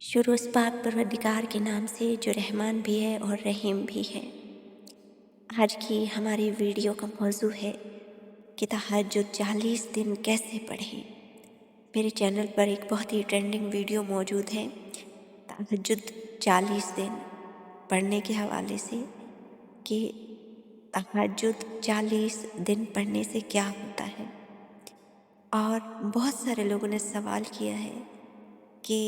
शुरू उस पाक परवरदिगार के नाम से जो रहमान भी है और रहीम भी है। आज की हमारी वीडियो का मौजू है कि तहज्जुद 40 दिन कैसे पढ़ें। मेरे चैनल पर एक बहुत ही ट्रेंडिंग वीडियो मौजूद है तहज्जुद 40 दिन पढ़ने के हवाले से कि तहज्जुद 40 दिन पढ़ने से क्या होता है। और बहुत सारे लोगों ने सवाल किया है कि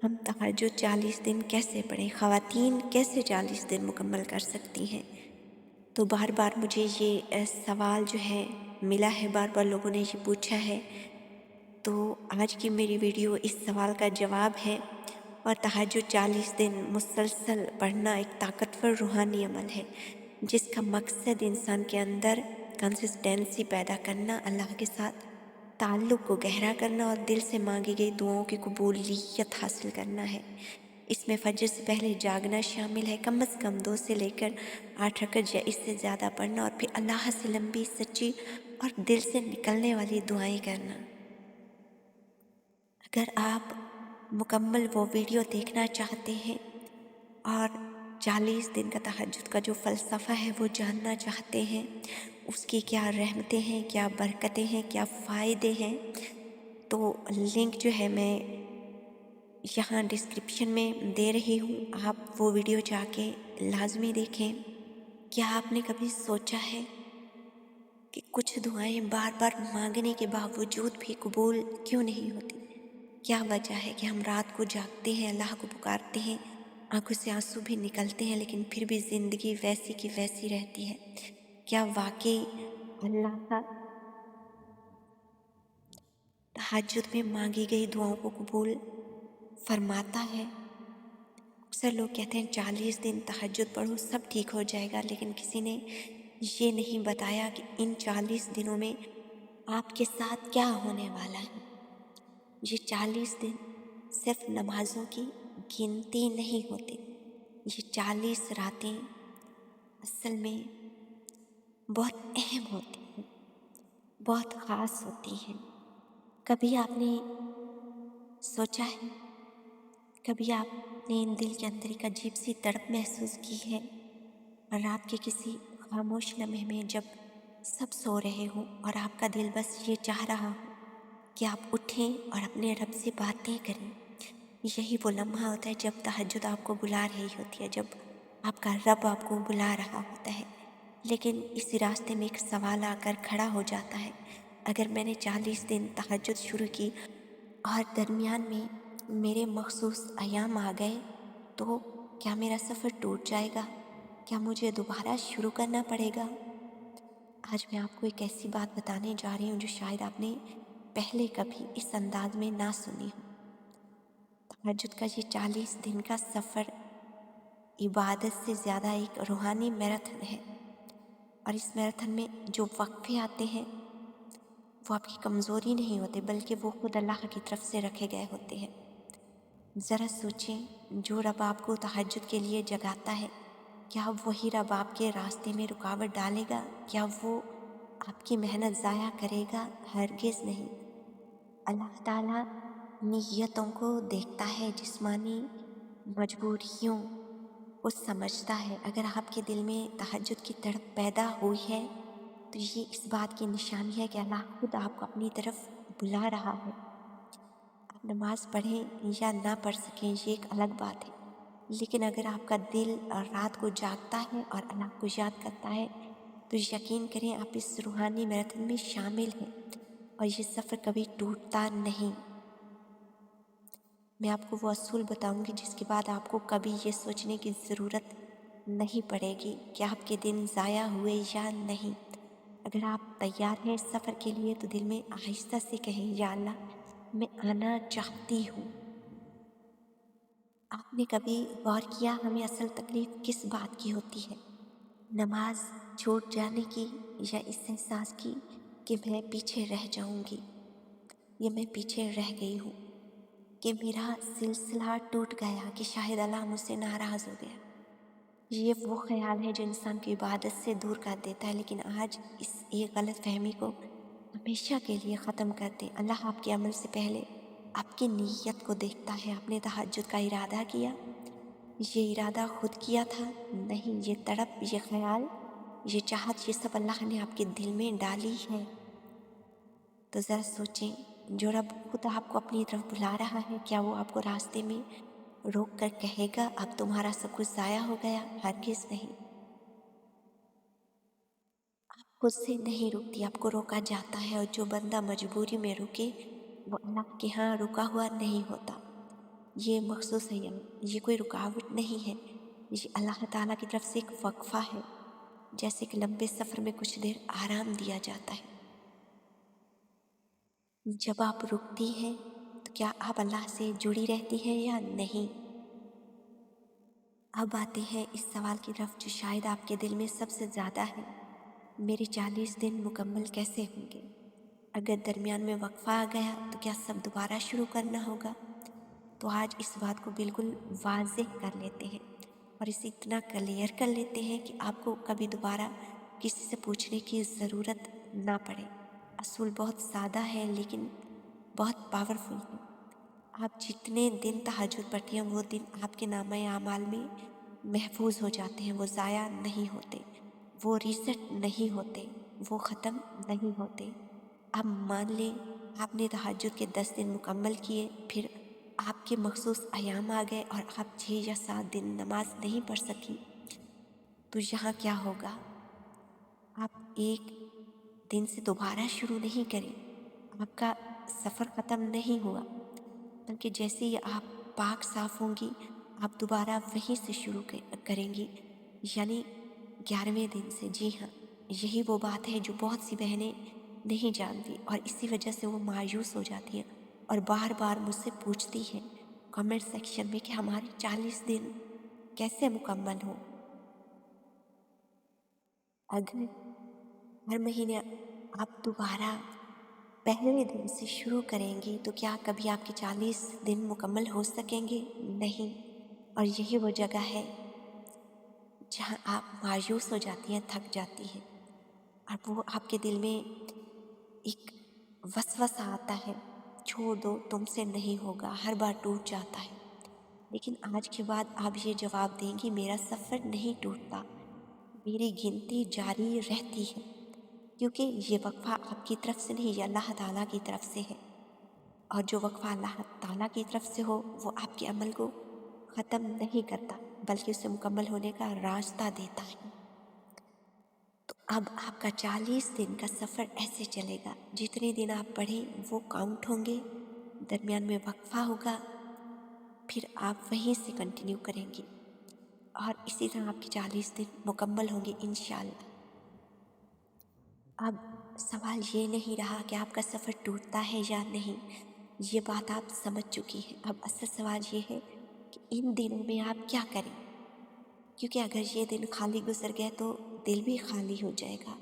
हम तहज्जुद 40 दिन कैसे पढ़ें, ख़वातीन कैसे 40 दिन मुकम्मल कर सकती हैं। तो बार बार मुझे ये सवाल जो है मिला है, बार बार लोगों ने ये पूछा है। तो आज की मेरी वीडियो इस सवाल का जवाब है। और तहज्जुद 40 दिन मुसलसल पढ़ना एक ताकतवर रूहानी अमल है जिसका मकसद इंसान के अंदर कंसिस्टेंसी पैदा करना, अल्लाह के साथ ताल्लुक़ को गहरा करना और दिल से मांगी गई दुआओं की कबूलियत हासिल करना है। इसमें फजर से पहले जागना शामिल है, कम से कम 2 से लेकर 8 रकअत या इससे ज़्यादा पढ़ना और फिर अल्लाह से लंबी, सच्ची और दिल से निकलने वाली दुआएं करना। अगर आप मुकम्मल वो वीडियो देखना चाहते हैं और 40 दिन का तहज्जुद का जो फ़लसफ़ा है वो जानना चाहते हैं, उसकी क्या रहमतें हैं, क्या बरकतें हैं, क्या फ़ायदे हैं, तो लिंक जो है मैं यहाँ डिस्क्रिप्शन में दे रही हूँ। आप वो वीडियो जाके लाजमी देखें। क्या आपने कभी सोचा है कि कुछ दुआएं बार बार मांगने के बावजूद भी कबूल क्यों नहीं होती? क्या वजह है कि हम रात को जागते हैं, अल्लाह को पुकारते हैं, आंखों से आंसू भी निकलते हैं, लेकिन फिर भी ज़िंदगी वैसी की वैसी रहती है? क्या वाकई अल्लाह का तहज्जुद में मांगी गई दुआओं को कबूल फरमाता है? अक्सर लोग कहते हैं 40 दिन तहज्जुद पढ़ो सब ठीक हो जाएगा, लेकिन किसी ने ये नहीं बताया कि इन 40 दिनों में आपके साथ क्या होने वाला है। ये 40 दिन सिर्फ नमाज़ों की गिनती नहीं होती, ये 40 रातें असल में बहुत अहम होती हैं, बहुत ख़ास होती हैं। कभी आपने सोचा है, कभी आपने दिल के अंदर एक अजीब सी तड़प महसूस की है और रात के किसी खामोश लम्हे में जब सब सो रहे हो और आपका दिल बस ये चाह रहा हो कि आप उठें और अपने रब से बातें करें? यही वो लम्हा होता है जब तहज्जुद आपको बुला रही होती है, जब आपका रब आपको बुला रहा होता है। लेकिन इसी रास्ते में एक सवाल आकर खड़ा हो जाता है, अगर मैंने 40 दिन तहज्जुद शुरू की और दरमियान में मेरे मखसूस अयाम आ गए, तो क्या मेरा सफ़र टूट जाएगा? क्या मुझे दोबारा शुरू करना पड़ेगा? आज मैं आपको एक ऐसी बात बताने जा रही हूँ जो शायद आपने पहले कभी इस अंदाज में ना सुनी हो। तहज्जुद का ये 40 दिन का सफ़र इबादत से ज़्यादा एक रूहानी मैराथन है। और इस मैराथन में जो वक्फे आते हैं वो आपकी कमज़ोरी नहीं होते, बल्कि वो खुद अल्लाह की तरफ से रखे गए होते हैं। ज़रा सोचें, जो रब आपको तहज्जुद के लिए जगाता है, क्या वही रब आपके रास्ते में रुकावट डालेगा? क्या वो आपकी मेहनत ज़ाया करेगा? हरगिज़ नहीं। अल्लाह ताला नीयतों को देखता है, जिस्मानी मजबूरियों को समझता है। अगर आपके दिल में तहज्जुद की तड़प पैदा हुई है तो ये इस बात की निशानी है कि अल्लाह खुद आपको अपनी तरफ बुला रहा है। आप नमाज़ पढ़ें या ना पढ़ सकें ये एक अलग बात है, लेकिन अगर आपका दिल रात को जागता है और अल्लाह को याद करता है तो यकीन करें आप इस रूहानी मैराथन में शामिल हैं और ये सफ़र कभी टूटता नहीं। मैं आपको वो असूल बताऊंगी जिसके बाद आपको कभी ये सोचने की ज़रूरत नहीं पड़ेगी कि आपके दिन ज़ाया हुए या नहीं। अगर आप तैयार हैं इस सफ़र के लिए तो दिल में आहिस्ता से कहें, या अल्लाह मैं आना चाहती हूँ। आपने कभी गौर किया हमें असल तकलीफ़ किस बात की होती है? नमाज छूट जाने की, या इस एहसास की कि मैं पीछे रह जाऊंगी, या मैं पीछे रह गई हूँ, कि मेरा सिलसिला टूट गया, कि शायद अल्लाह मुझसे नाराज़ हो गया। ये वो ख्याल है जो इंसान को इबादत से दूर कर देता है। लेकिन आज इस एक गलत फहमी को हमेशा के लिए ख़त्म कर दें। अल्लाह आपके अमल से पहले आपकी नीयत को देखता है। आपने तहज्जुद का इरादा किया, ये इरादा खुद किया था नहीं, ये तड़प, ये ख्याल, ये चाहत, ये सब अल्लाह ने आपके दिल में डाली है। तो ज़रा सोचें, जो रब खुद आपको अपनी तरफ बुला रहा है, क्या वो आपको रास्ते में रोक कर कहेगा अब तुम्हारा सब कुछ ज़ाया हो गया? हरगिज़ नहीं। आप खुद से नहीं रुकती, आपको रोका जाता है। और जो बंदा मजबूरी में रुके वो अल्लाह के यहाँ रुका हुआ नहीं होता। ये मखसूस है, ये कोई रुकावट नहीं है, ये अल्लाह ताला की तरफ से एक वक्फा है। जैसे कि लंबे सफ़र में कुछ देर आराम दिया जाता है। जब आप रुकती हैं तो क्या आप अल्लाह से जुड़ी रहती हैं या नहीं? अब आते हैं इस सवाल की तरफ जो शायद आपके दिल में सबसे ज़्यादा है, मेरे 40 दिन मुकम्मल कैसे होंगे? अगर दरमियान में वक्फा आ गया तो क्या सब दोबारा शुरू करना होगा? तो आज इस बात को बिल्कुल वाज़ेह कर लेते हैं और इसे इतना क्लियर कर लेते हैं कि आपको कभी दोबारा किसी से पूछने की ज़रूरत ना पड़े। असूल बहुत सादा है लेकिन बहुत पावरफुल है। आप जितने दिन तहज्जुद पढ़ती हैं वो दिन आपके नामा आमाल में महफूज हो जाते हैं, वो ज़ाया नहीं होते, वो रीसेट नहीं होते, वो ख़त्म नहीं होते। अब मान लें आपने तहज्जुद के 10 दिन मुकम्मल किए, फिर आपके मखसूस अयाम आ गए और आप 6 या 7 दिन नमाज नहीं पढ़ सकी, तो यहाँ क्या होगा? आप एक दिन से दोबारा शुरू नहीं करें, आपका सफ़र ख़त्म नहीं हुआ, बल्कि जैसे ही आप पाक साफ़ होंगी आप दोबारा वहीं से शुरू करेंगी, यानी 11वें दिन से। जी हाँ, यही वो बात है जो बहुत सी बहनें नहीं जानती और इसी वजह से वो मायूस हो जाती हैं और बार बार मुझसे पूछती हैं कमेंट सेक्शन में कि हमारे 40 दिन कैसे मुकम्मल हो। अगर हर महीने आप दोबारा पहले दिन से शुरू करेंगी तो क्या कभी आपके 40 दिन मुकम्मल हो सकेंगे? नहीं। और यही वो जगह है जहाँ आप मायूस हो जाती हैं, थक जाती हैं और वो आपके दिल में एक वसवसा आता है, छोड़ दो, तुमसे नहीं होगा, हर बार टूट जाता है। लेकिन आज के बाद आप ये जवाब देंगी, मेरा सफ़र नहीं टूटता, मेरी गिनती जारी रहती है, क्योंकि ये वक्फा आपकी तरफ से नहीं, ये अल्लाह ताला की तरफ से है। और जो वक्फा अल्लाह ताला की तरफ से हो वो आपके अमल को ख़त्म नहीं करता, बल्कि उसे मुकम्मल होने का रास्ता देता है। तो अब आपका 40 दिन का सफ़र ऐसे चलेगा, जितने दिन आप पढ़ें वो काउंट होंगे, दरमियान में वक्फा होगा, फिर आप वहीं से कंटिन्यू करेंगी और इसी तरह आपके 40 दिन मुकम्मल होंगे इंशाअल्लाह। अब सवाल ये नहीं रहा कि आपका सफ़र टूटता है या नहीं, ये बात आप समझ चुकी हैं। अब असल सवाल ये है कि इन दिनों में आप क्या करें, क्योंकि अगर ये दिन खाली गुजर गए तो दिल भी खाली हो जाएगा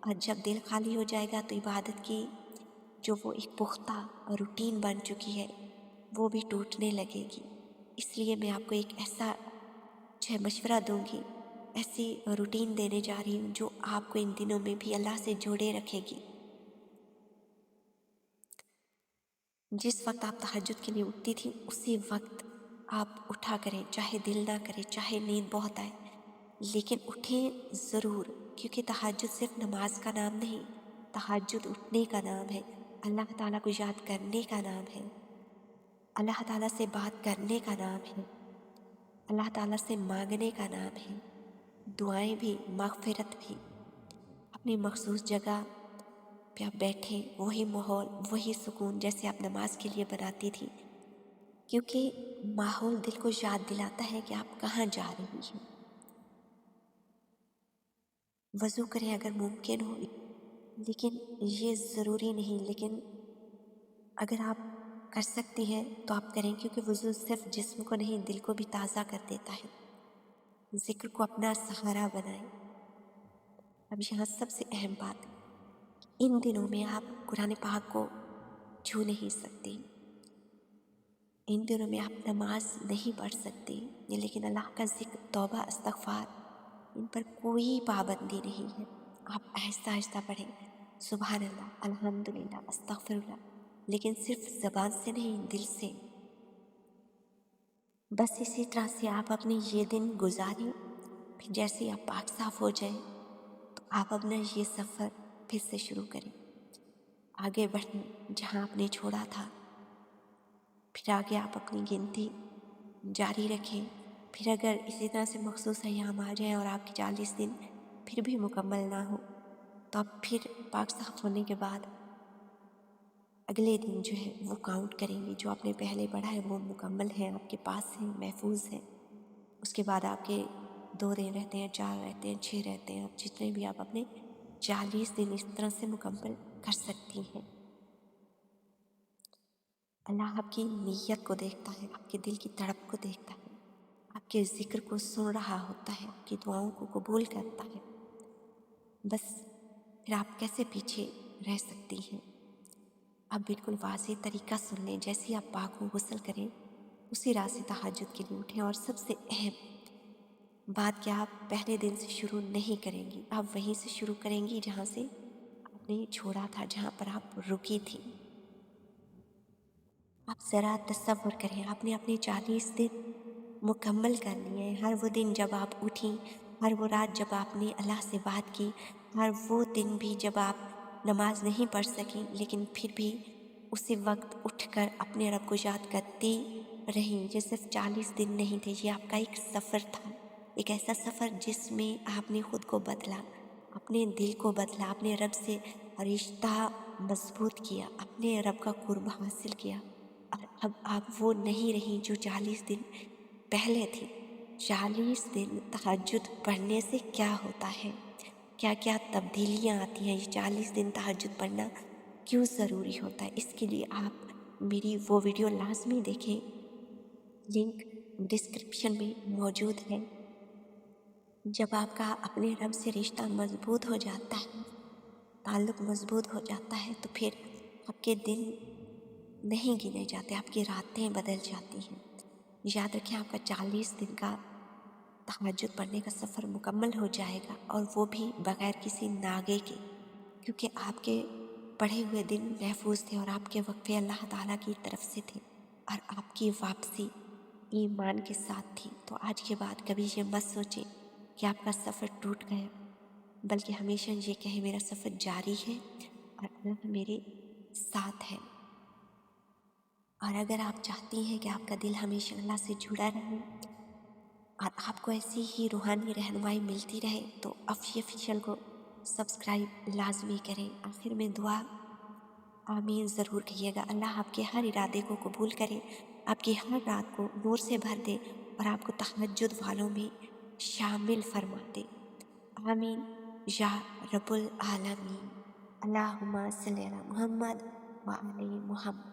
और जब दिल खाली हो जाएगा तो इबादत की जो वो एक पुख्ता रूटीन बन चुकी है वो भी टूटने लगेगी। इसलिए मैं आपको एक ऐसा जो मशवरा दूंगी, ऐसी रूटीन देने जा रही हूँ जो आपको इन दिनों में भी अल्लाह से जोड़े रखेगी। जिस वक्त आप तहज्जुद के लिए उठती थी उसी वक्त आप उठा करें, चाहे दिल ना करे, चाहे नींद बहुत आए, लेकिन उठें ज़रूर, क्योंकि तहज्जुद सिर्फ नमाज का नाम नहीं, तहज्जुद उठने का नाम है, अल्लाह ताला को याद करने का नाम है, अल्लाह ताला से बात करने का नाम है, अल्लाह ताला से मांगने का नाम है, दुआएं भी, मग़फ़िरत भी। अपनी मखसूस जगह पे आप बैठे, वही माहौल, वही सुकून जैसे आप नमाज के लिए बनाती थी, क्योंकि माहौल दिल को याद दिलाता है कि आप कहाँ जा रही हैं। वज़ू करें अगर मुमकिन हो, लेकिन ये ज़रूरी नहीं, लेकिन अगर आप कर सकती हैं तो आप करें, क्योंकि वज़ू सिर्फ जिस्म को नहीं दिल को भी ताज़ा कर देता है। ज़िक्र को अपना सहारा बनाएं। अब यहाँ सबसे अहम बात, इन दिनों में आप कुरान पाक को छू नहीं सकती, इन दिनों में आप नमाज नहीं पढ़ सकती, लेकिन अल्लाह का ज़िक्र, तौबा, इस्तग़फ़ार, इन पर कोई पाबंदी नहीं है। आप आहिस्ता आहिस्ता पढ़ें, सुबहान अल्लाह, अल्हम्दुलिल्लाह, अस्तग़फ़िरुल्लाह, लेकिन सिर्फ ज़बान से नहीं, दिल से। बस इसी तरह से आप अपने ये दिन गुजारें। फिर जैसे ही आप पाक साफ हो जाए तो आप अपना ये सफ़र फिर से शुरू करें, आगे बढ़ें जहाँ आपने छोड़ा था। फिर आगे आप अपनी गिनती जारी रखें। फिर अगर इसी तरह से मखसूस अय्याम आ जाएँ और आपके 40 दिन फिर भी मुकम्मल ना हो, तो आप फिर पाक साफ होने के बाद अगले दिन जो है वो काउंट करेंगे। जो आपने पहले पढ़ा है वो मुकम्मल है, आपके पास है, महफूज है। उसके बाद आपके 2 दिन रहते हैं, 4 रहते हैं, 6 रहते हैं, आप जितने भी आप अपने 40 दिन इस तरह से मुकम्मल कर सकती हैं। अल्लाह आपकी नीयत को देखता है, आपके दिल की तड़प को देखता है, आपके ज़िक्र को सुन रहा होता है, आपकी दुआओं को कबूल करता है। बस फिर आप कैसे पीछे रह सकती हैं। आप बिल्कुल वाज़ेह तरीका सुन लें। जैसे ही आप पाक हो, गुस्ल करें, उसी रात से तहज्जुद के लिए उठें। और सबसे अहम बात कि आप पहले दिन से शुरू नहीं करेंगी, आप वहीं से शुरू करेंगी जहाँ से आपने छोड़ा था, जहाँ पर आप रुकी थी। आप ज़रा तसव्वुर करें, आपने अपने 40 दिन मुकम्मल कर लिए हैं। हर वो दिन जब आप उठी, हर वो रात जब आपने अल्लाह से बात की, हर वो दिन भी जब आप नमाज नहीं पढ़ सकीं, लेकिन फिर भी उसी वक्त उठकर अपने रब को याद करती रहीं। ये सिर्फ 40 दिन नहीं थे, ये आपका एक सफ़र था, एक ऐसा सफ़र जिसमें आपने ख़ुद को बदला, अपने दिल को बदला, अपने रब से रिश्ता मजबूत किया, अपने रब का कुर्ब हासिल किया। और अब आप वो नहीं रही जो 40 दिन पहले थी। 40 दिन तहज्जुद पढ़ने से क्या होता है, क्या क्या तब्दीलियाँ आती हैं, ये 40 दिन तहज्जुद पढ़ना क्यों ज़रूरी होता है, इसके लिए आप मेरी वो वीडियो लाजमी देखें। लिंक डिस्क्रिप्शन में मौजूद है। जब आपका अपने रब से रिश्ता मजबूत हो जाता है, ताल्लुक़ मजबूत हो जाता है, तो फिर आपके दिन नहीं गिने जाते, आपकी रातें बदल जाती हैं। याद रखें, आपका 40 दिन का तहज्जुद पढ़ने का सफ़र मुकम्मल हो जाएगा, और वो भी बग़ैर किसी नागे के, क्योंकि आपके पढ़े हुए दिन महफूज थे और आपके वक़्फ़े अल्लाह ताला की तरफ से थे, और आपकी वापसी ईमान के साथ थी। तो आज के बाद कभी ये मत सोचें कि आपका सफ़र टूट गया, बल्कि हमेशा ये कहें मेरा सफ़र जारी है और अल्लाह मेरे साथ है। और अगर आप चाहती हैं कि आपका दिल हमेशा अल्लाह से जुड़ा रहे और आपको ऐसी ही रूहानी रहनुमाई मिलती रहे, तो ऑफिशियल को सब्सक्राइब लाजमी करें। आखिर में दुआ आमीन ज़रूर कहिएगा। अल्लाह आपके हर इरादे को कबूल करे, आपकी हर रात को नूर से भर दे और आपको तहज्जुद वालों में शामिल फरमा दे। आमीन या रब्बुल आलमीन। अल्लाहुम्मा सल्ली अला मुहम्मद व आले मुहम्मद।